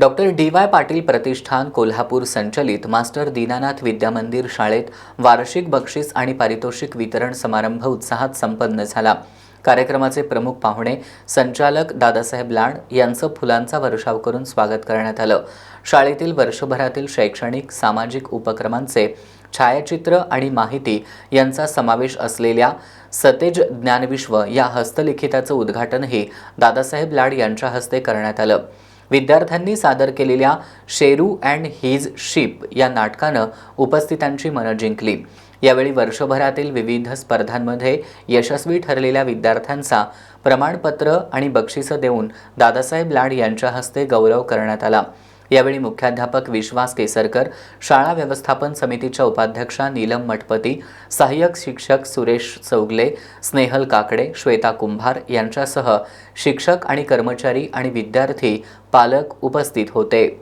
Doctor D Y. Patil प्रतिष्ठान कोल्हापूर संचलित master Dinanath विद्यामंदिर शाळेत वार्षिक बक्षीस आणि पारितोषिक वितरण समारंभ उत्साहात संपन्न झाला। कार्यक्रमाचे प्रमुख पाहुणे संचालक दादासाहेब लाड यांचं फुलांचा वर्षाव करून स्वागत करण्यात आलं। शाळेतील वर्षभरातील शैक्षणिक सामाजिक उपक्रमांचे छायाचित्र आणि माहिती यांचा समावेश असलेल्या सतेज ज्ञानविश्व या हस्तलिखिताचं उद्घाटनही दादासाहेब लाड यांच्या हस्ते करण्यात आलं। विद्यार्थ्यांनी सादर केलेल्या शेरू अँड हिज शिप या नाटकानं उपस्थितांची मनं जिंकली। यावेळी वर्षभरातील विविध स्पर्धांमध्ये यशस्वी ठरलेल्या विद्यार्थ्यांचा प्रमाणपत्र आणि बक्षिसं देऊन दादासाहेब लाड यांच्या हस्ते गौरव करण्यात आला। यावेळी मुख्याध्यापक विश्वास केसरकर, शाळा व्यवस्थापन समितीच्या उपाध्यक्षा नीलम मठपती, सहाय्यक शिक्षक सुरेश चौगले, स्नेहल काकडे, श्वेता कुंभार यांच्यासह शिक्षक आणि कर्मचारी आणि विद्यार्थी, पालक उपस्थित होते।